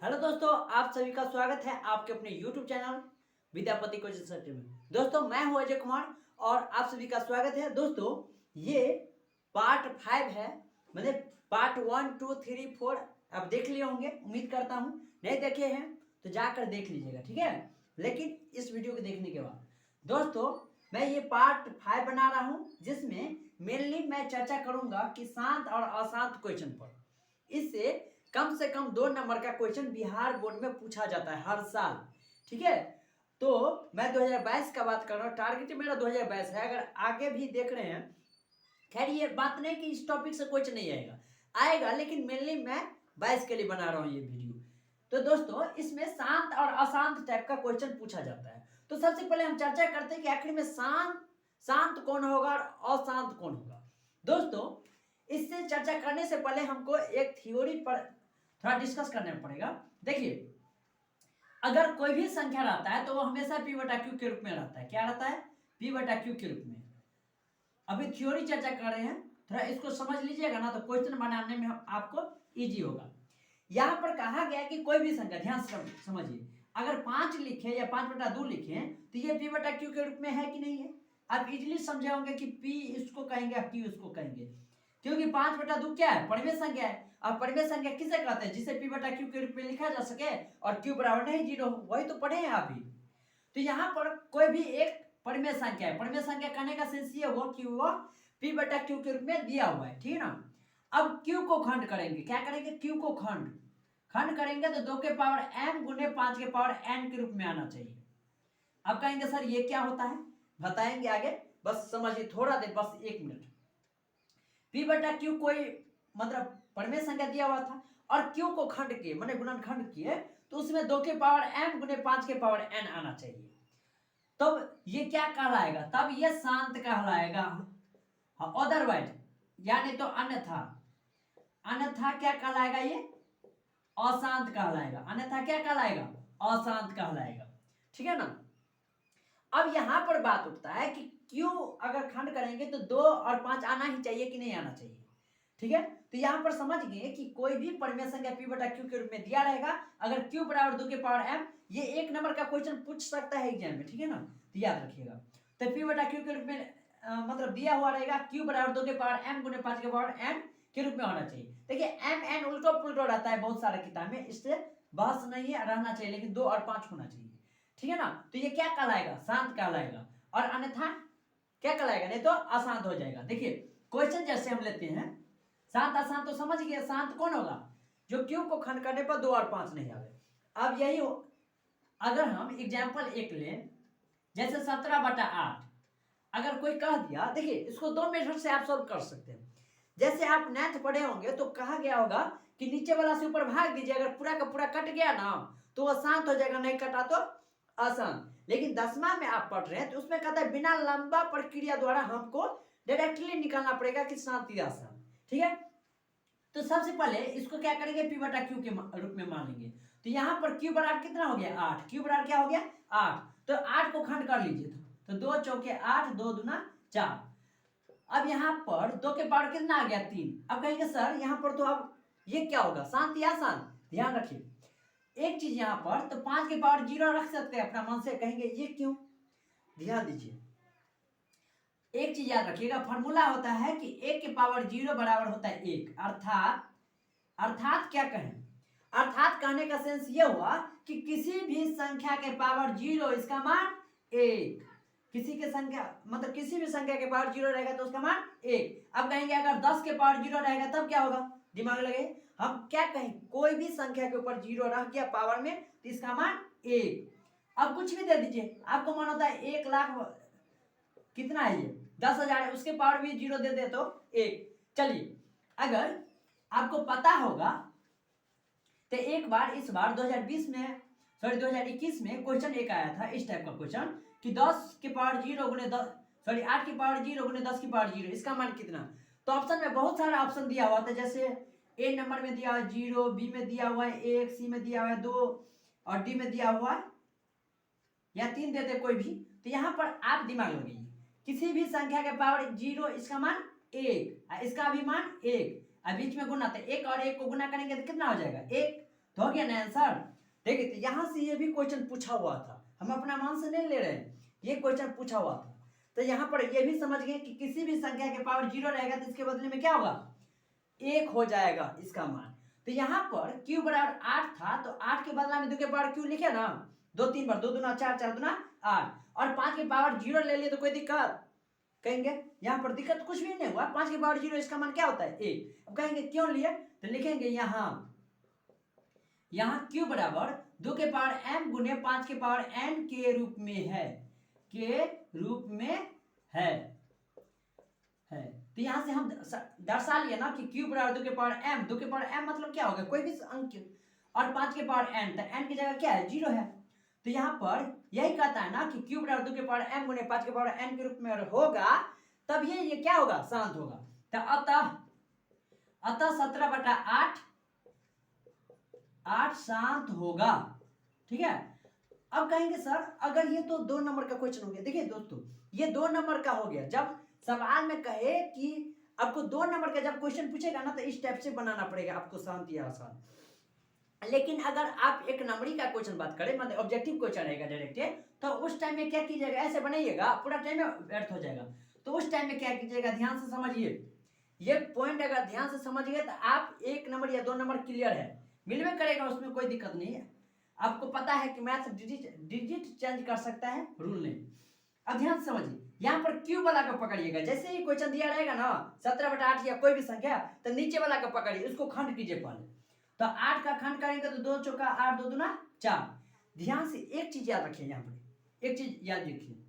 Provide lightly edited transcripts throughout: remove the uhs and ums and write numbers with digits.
Hello दोस्तों, आप सभी का स्वागत है आपके अपने YouTube channel Vidyapati coaching centre में। दोस्तों, मैं हूं अजय कुमार और आप सभी का स्वागत है। दोस्तों, ये पार्ट 5 है, मतलब पार्ट 1 2 3 4 आप देख लिए होंगे, उम्मीद करता हूं। नहीं देखे हैं तो जाकर देख लीजिएगा, ठीक है। लेकिन इस वीडियो को देखने के बाद दोस्तों, मैं ये पार्ट 5 बना रहा हूं, जिसमें मेनली मैं चर्चा करूंगा कि शांत और अशांत क्वेश्चन पर। इससे कम से कम 2 नंबर का क्वेश्चन बिहार बोर्ड में पूछा जाता है हर साल, ठीक है। तो मैं 2022 का बात कर रहा हूँ, टारगेट मेरा 2022 है। अगर आगे भी देख रहे हैं, खैर ये बात नहीं कि इस टॉपिक से क्वेश्चन नहीं आएगा, लेकिन मेनली मैं 22 के लिए बना रहा हूँ ये वीडियो। तो दोस्तों, इसमें शांत और अशांत टाइप का क्वेश्चन पूछा जाता है। तो सबसे पहले हम चर्चा करते हैं कि आखिर में शांत कौन होगा और अशांत कौन होगा। दोस्तों, इससे चर्चा करने से पहले हमको एक थ्योरी पर थोड़ा डिस्कस करना पड़ेगा। देखिए, अगर कोई भी संख्या रहता है तो वो हमेशा p बटा q के रूप में रहता है। क्या रहता है? p बटा q के रूप में। अभी थ्योरी चर्चा कर रहे हैं, थोड़ा इसको समझ लीजिएगा ना, तो क्वेश्चन बनाने में आपको इजी होगा। यहाँ पर कहा गया कि कोई भी संख्या, ध्यान से समझिए, अगर 5 लिखे या 5 बटा 2 लिखे तो ये p बटा q के रूप में है कि नहीं है। आप इजिली समझे होंगे कि p इसको कहेंगे, q इसको कहेंगे, क्योंकि 5 बटा 2 क्या है? परिमेय संख्या है। अब परिमेय संख्या किसे कहते हैं? जिसे p बटा q के रूप में लिखा जा सके और q बराबर नहीं 0, वही तो पढ़े हैं आप ही। तो यहाँ पर कोई भी एक परिमेय संख्या है। परिमेय संख्या कहने का सेंस ये हुआ कि वो p बटा q के रूप में दिया हुआ है, ठीक है ना। अब q को खंड करेंगे। क्या करेंगे? q को खंड करेंगे तो 2 के पावर m गुने 5 के पावर n के रूप में आना चाहिए। अब कहेंगे सर ये क्या होता है, बताएंगे आगे, बस समझिए थोड़ा देर, बस 1 मिनट। p बटा q कोई मतलब परिमेय संख्या दिया हुआ था और q को खंड किए, माने गुणनखंड किए, तो उसमें 2 के पावर m गुने 5 के पावर n आना चाहिए। तब ये क्या कहलाएगा? तब ये शांत कहलाएगा। अदरवाइज यानी तो अन्यथा क्या कहलाएगा? ये अशांत कहलाएगा। अन्यथा क्या कहलाएगा? अशांत कहलाएगा, ठीक है ना। अब यहां पर बात उठता है कि क्यों अगर खंड करेंगे तो 2 और 5 आना ही चाहिए कि नहीं आना चाहिए, ठीक है। तो यहां पर समझ गए कि कोई भी परिमेय संख्या p बटा q के रूप में दिया रहेगा। अगर q बराबर 2 के पावर m, ये 1 नंबर का क्वेश्चन पूछ सकता है एग्जाम में, ठीक है ना, तो याद रखिएगा। तो p बटा q के रूप में मतलब दिया हुआ रहेगा q बराबर 2 के पावर m गुने 5 के पावर n के रूप में होना चाहिए। देखिए m n उल्टो पुल्टो रहता है बहुत सारे किताब में, इससे बहस नहीं है, रहना चाहिए, लेकिन 2 और 5 होना चाहिए, ठीक है ना। तो ये क्या कहलाएगा? शांत कहलाएगा। और अन्यथा क्या कहलाएगा? नहीं तो अशांत हो जाएगा। देखिए, क्वेश्चन जैसे हम लेते हैं, शांत अशांत तो समझ गए। शांत कौन होगा? जो q को खंड करने पर 2 और 5 नहीं आवे। अब यही अगर हम एग्जाम्पल 1 लें, जैसे 17 बटा 8, अगर कोई कह दिया, देखिए इसको 2 मेथड से आप सॉल्व कर सकते हैं। जैसे आप 9th पढ़े होंगे तो कहा गया होगा कि नीचे वाला से ऊपर भाग दीजिए, अगर पूरा का पूरा कट गया ना तो वह शांत हो जाएगा, नहीं कटा तो अशांत। लेकिन 10वां में आप पढ़ रहे हैं तो उसमें कहता है बिना लंबा प्रक्रिया द्वारा हमको डायरेक्टली निकालना पड़ेगा कि शांत या अशांत, ठीक है। तो सबसे पहले इसको क्या करेंगे? p बटा q के रूप में मान लेंगे। तो यहाँ पर q बराबर कितना हो गया? 8। q बराबर क्या हो गया? 8। तो 8 को खंड कर लीजिए, तो 2 चौके 8, 2 दूना 4। अब यहाँ पर 2 के पावर कितना आ गया? 3। अब कहेंगे सर यहाँ पर तो अब ये क्या होगा? शांत या अशांत? ध्यान रखिए एक चीज, यहाँ पर तो 5 के पावर 0 रख सकते हैं अपना मन से। कहेंगे ये क्यों? ध्यान दीजिए, एक चीज याद रखिएगा, फॉर्मूला होता है कि 1 के पावर 0 बराबर होता है 1। अर्थात क्या कहें? अर्थात कहने का सेंस ये हुआ कि किसी भी संख्या के पावर 0 इसका मान 1। किसी के संख्या मतलब किसी भी संख्या के पावर 0 रहेगा तो उसका मान 1। अब कहेंगे अगर 10 के पावर 0 रहेगा तब क्या होगा? दिमाग लगे, हम क्या कहें? कोई भी संख्या के ऊपर 0 रह गया पावर में तो इसका मान 1। अब कुछ भी दे दीजिए, आपको मान होता है 1 लाख, कितना है ये? 10,000 है, उसके पावर भी 0 दे दे तो 1। चलिए, अगर आपको पता होगा तो एक बार इस बार 2021 में क्वेश्चन एक आया था इस टाइप का क्वेश्चन कि 10 के पावर 0 गुने 8 के पावर 0 गुने 10 की पावर 0, इसका मान कितना? तो ऑप्शन में बहुत सारा ऑप्शन दिया हुआ था, जैसे ए नंबर में दिया हुआ है 0, बी में दिया हुआ है 1, सी में दिया हुआ है 2 और डी में दिया हुआ है या 3 देते कोई भी। तो यहाँ पर आप दिमाग लगाइए, किसी भी संख्या के पावर 0 इसका मान 1, इसका भी मान 1, बीच में गुना, तो 1 और 1 को गुना करेंगे तो कितना हो जाएगा? 1। तो हो गया ना आंसर। देखिए तो यहाँ से ये भी क्वेश्चन पूछा हुआ था, हम अपना मान से नहीं ले रहे हैं, ये क्वेश्चन पूछा हुआ था। तो यहाँ पर ये भी समझ गए कि किसी भी संख्या के पावर 0 रहेगा तो इसके बदले में क्या होगा, 1 हो जाएगा इसका मान। तो यहाँ पर q बराबर 8 था, तो 8 के बदला में 2 के पावर q लिखे ना, 2 3 बार, 2 दूना 4, 4 दूना 8, और 5 के पावर 0 ले लिए तो कोई दिक्कत, कहेंगे यहाँ पर दिक्कत कुछ भी नहीं हुआ, 5 के पावर 0 इसका मान क्या होता है 1। अब कहेंगे क्यों लिए, तो लिखेंगे यहाँ q बराबर 2 के पावर m गुने 5 के पावर n के रूप में है, के रूप में है। तो यहाँ से हम दर्शा लिए ना कि q बराबर 2 के पावर m, 2 के पावर m मतलब क्या होगा, कोई भी अंक, और 5 के पावर n, तो n की जगह क्या है 0 है। तो यहाँ पर यही कहता है ना कि q बराबर 2 के पावर m गुने 5 के पावर n के रूप में होगा, तब ये क्या होगा, शांत होगा। तो अतः 17/8 8 शांत होगा, ठीक है। अब कहेंगे सर अगर ये तो 2 नंबर का क्वेश्चन हो गया। देखिए दोस्तों ये 2 नंबर का हो गया, जब सवाल में कहे कि आपको 2 नंबर का जब क्वेश्चन पूछेगा ना तो इस टाइप से बनाना पड़ेगा आपको, शांत या आसान। लेकिन अगर आप 1 नंबरी का क्वेश्चन बात करें, मतलब ऑब्जेक्टिव क्वेश्चन रहेगा डायरेक्ट, तो उस टाइम में क्या कीजिएगा, ऐसे बनाइएगा, पूरा टाइम में व्यर्थ हो जाएगा। तो उस टाइम में क्या कीजिएगा, ध्यान से समझिए, ये पॉइंट अगर ध्यान से समझिए तो आप 1 नंबर या 2 नंबर क्लियर है, मिलवे करेगा, उसमें कोई दिक्कत नहीं है। आपको पता है कि मैथ डिजिट चेंज कर सकता है, रूल नहीं। अब ध्यान से समझिए, यहाँ पर क्यू वाला को पकड़िएगा, जैसे ही क्वेश्चन दिया रहेगा ना 17/8 या कोई भी संख्या, तो नीचे वाला को पकड़िए, उसको खंड कीजिए पहले। तो 8 का खंड करेंगे तो 2 चौका 8, 2 दूना 4। ध्यान से एक चीज याद रखिए, यहाँ पर एक चीज याद रखिए,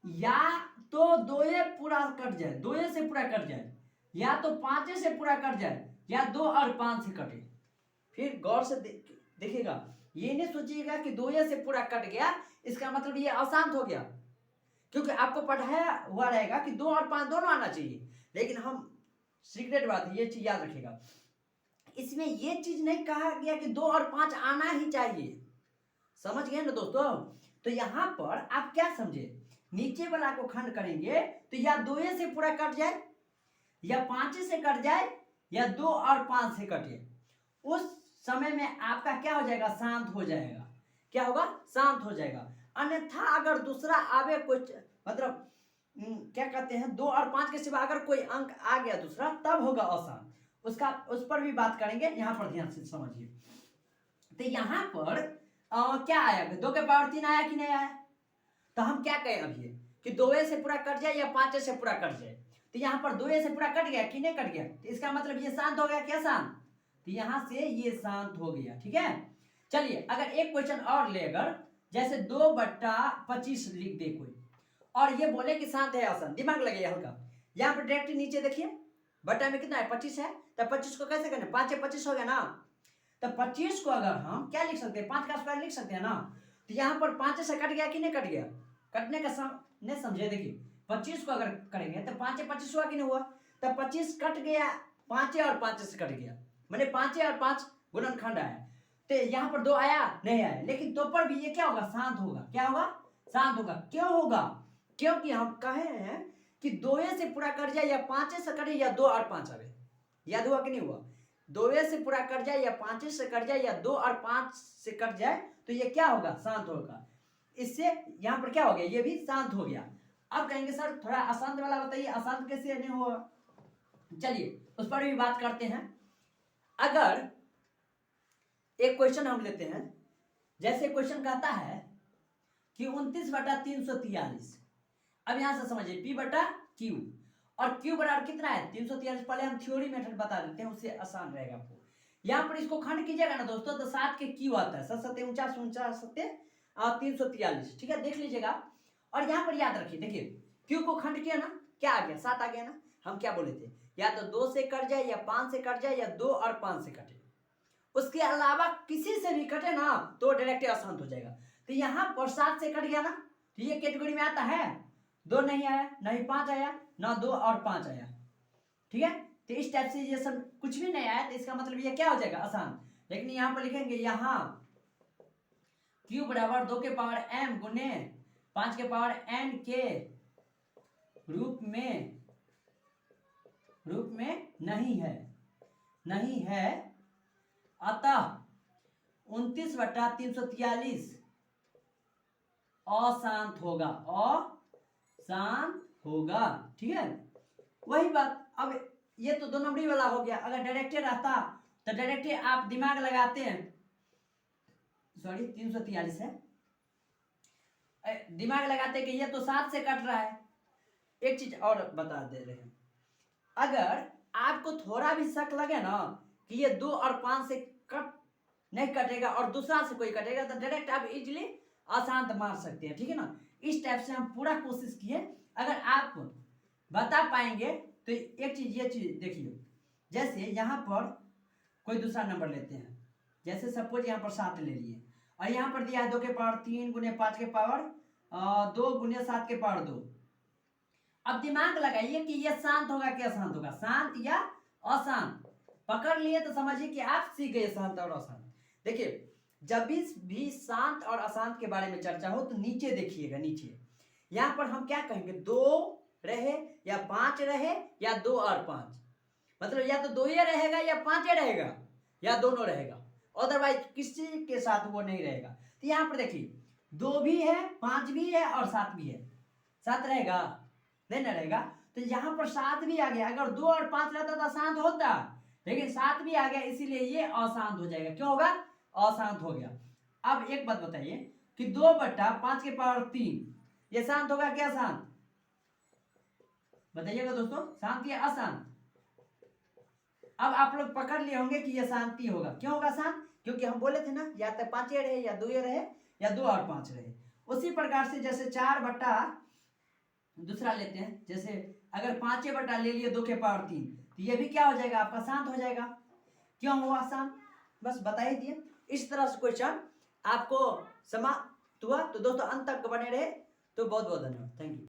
या तो 2 पूरा कट जाए, 2 से पूरा कट जाए, या तो 5 से पूरा कट जाए, या 2 और 5 से कटे। फिर गौर से देखिएगा, ये नहीं सोचिएगा कि 2 से पूरा कट गया इसका मतलब ये अशांत हो गया, क्योंकि आपको पढ़ाया हुआ रहेगा कि 2 और 5 दोनों आना चाहिए। लेकिन हम सीक्रेट बात है, ये चीज याद रखिएगा, इसमें ये चीज नहीं कहा गया कि 2 और 5 आना ही चाहिए, समझ गए ना दोस्तों। तो यहाँ पर आप क्या समझे, नीचे वाला को खंड करेंगे तो या 2 से पूरा कट जाए, या 5 से कट जाए, या 2 और 5 से कटे, उस समय में आपका क्या हो जाएगा, शांत हो जाएगा। क्या होगा, शांत हो जाएगा। अन्यथा अगर दूसरा आवे कोई, मतलब क्या कहते हैं, 2 और 5 के सिवा अगर कोई अंक आ गया दूसरा, तब होगा अशांत। उसका उस पर भी बात करेंगे, यहाँ पर ध्यान से समझिए। तो यहाँ पर क्या आया, 2 के पावर 3 आया कि नहीं आया। तो हम क्या कहें अभी कि 2 से पूरा कट जाए या 5 से पूरा कट जाए। तो यहाँ पर 2 से पूरा कट गया कि नहीं कट गया, तो इसका मतलब ये शांत हो गया, क्या शांत, तो यहाँ से ये शांत हो गया, ठीक है। चलिए अगर एक क्वेश्चन और ले, अगर जैसे 2/25 लिख दे कोई, और ये बोले कि शांत है अशांत, दिमाग लगे हल्का। यहाँ पर डायरेक्ट नीचे देखिए, बट्टा में कितना है 25 है, तो 25 को कैसे करना, 5 से 25 हो गया ना, तो 25 को अगर हम क्या लिख सकते हैं, 5 का स्क्वायर लिख सकते हैं ना। तो यहाँ पर 5 से कट गया कि नहीं कट गया, कटने का नहीं समझे, देखिए 25 को अगर करेंगे तो 5 से 25 हुआ कि नहीं हुआ, तो 25 कट गया, 5 और 5 से कट गया, मैंने 5 और 5 गुणनखंड आया। तो यहाँ पर 2 आया नहीं आया, लेकिन तो पर भी ये क्या होगा, शांत होगा। क्या होगा, शांत होगा। क्यों होगा, क्योंकि हम कहे हैं कि 2 से पूरा कट जाए या 5 से कटे, या 2 और 5 आवे। याद हुआ कि नहीं हुआ, 2 से पूरा कट जाए या 5 से कट जाए, या 2 और 5 से कट जाए, तो ये क्या होगा, शांत होगा। इससे यहाँ पर क्या हो गया, ये भी शांत हो गया। अब कहेंगे सर थोड़ा अशांत वाला बताइए, अशांत कैसे नहीं होगा। चलिए उस पर भी बात करते हैं। अगर एक क्वेश्चन हम लेते हैं, जैसे क्वेश्चन कहता है कि 29/343। अब यहां से समझिए P/Q, और Q बराबर कितना है 343। पहले हम थ्योरी मेथड बता देते हैं, उससे आसान रहेगा आपको। यहाँ पर इसको खंड कीजिएगा ना दोस्तों, तो 7 के Q आता है, 7 7 49 49 7 343, ठीक है, देख लीजिएगा। और यहाँ पर याद रखिए, देखिए Q को खंड किया ना, क्या आ गया, 7 आ गया ना। हम क्या बोले थे, या तो 2 से कट जाए, या 5 से कट जाए, या 2 और 5 से कटे, उसके अलावा किसी से भी कटे ना तो डायरेक्ट अशांत हो जाएगा। तो यहाँ पर 7 से कट गया ना, तो ये कैटेगरी में आता है, 2 नहीं आया, नहीं 5 आया, ना 2 और 5 आया, ठीक है। तो इस टाइप से ये सब कुछ भी नहीं आया, तो इसका मतलब ये क्या हो जाएगा, आसान। लेकिन यहाँ पर लिखेंगे, यहाँ Q बराबर 2 के पावर m गुने 5 के पावर n के रूप में नहीं है, अतः 29/343 अशांत होगा, अशांत होगा। ठीक है, वही बात। अब ये तो 2 नंबरी वाला हो गया। अगर डायरेक्टे रहता तो डायरेक्टे आप दिमाग लगाते हैं, सॉरी 343 है, दिमाग लगाते कि ये तो 7 से कट रहा है। एक चीज और बता दे रहे हैं, अगर आपको थोड़ा भी शक लगे ना कि ये 2 और 5 से कट नहीं कटेगा और दूसरा से कोई कटेगा, तो डायरेक्ट आप इजीली अशांत मार सकते हैं। ठीक है ना, इस टाइप से हम पूरा कोशिश किए। अगर आप बता पाएंगे तो एक चीज, ये चीज देखिए, जैसे यहाँ पर कोई दूसरा नंबर लेते हैं, जैसे सपोज यहाँ पर 7 ले लिए और यहाँ पर दिया है 2 के पावर 3 गुने 5 के पावर 2 गुने 7 के पावर 2। अब दिमाग लगाइए कि यह शांत होगा कि अशांत होगा, शांत या अशांत। पकड़ लिए तो समझिए कि आप सीख गए शांत और अशांत। देखिए, जब भी शांत और अशांत के बारे में चर्चा हो तो नीचे देखिएगा, नीचे यहाँ पर हम क्या कहेंगे, 2 रहे या 5 रहे या 2 और 5, मतलब या तो 2 ही रहेगा या 5 रहेगा या दोनों रहेगा, अदरवाइज किसी के साथ वो नहीं रहेगा। तो यहाँ पर देखिए 2 भी है, 5 भी है और 7 भी है, 7 रहेगा नहीं ना रहेगा। तो यहाँ पर 7 भी आ गया। अगर 2 और 5 रहता तो अशांत होता, लेकिन 7 भी आ गया, इसीलिए ये अशांत हो जाएगा। क्यों होगा, अशांत हो गया। अब एक बात बताइए कि 2/5 के पावर 3 ये शांत होगा क्या अशांत, बताइएगा दोस्तों, शांत या अशांत। अब आप लोग पकड़ लिए होंगे कि यह शांति होगा। क्यों होगा शांत, क्योंकि हम बोले थे ना या तो 5 रहे या 2 रहे या 2 और 5 रहे। उसी प्रकार से जैसे 4 बट्टा दूसरा लेते हैं, जैसे अगर 5 बट्टा ले लिए 2 के पावर 3, तो ये भी क्या हो जाएगा, आपका शांत हो जाएगा। क्यों हुआ शांत, बस बता ही दिए। इस तरह से क्वेश्चन आपको समाप्त हुआ। तो दोस्तों अंत तक बने रहे तो बहुत बहुत धन्यवाद, थैंक यू।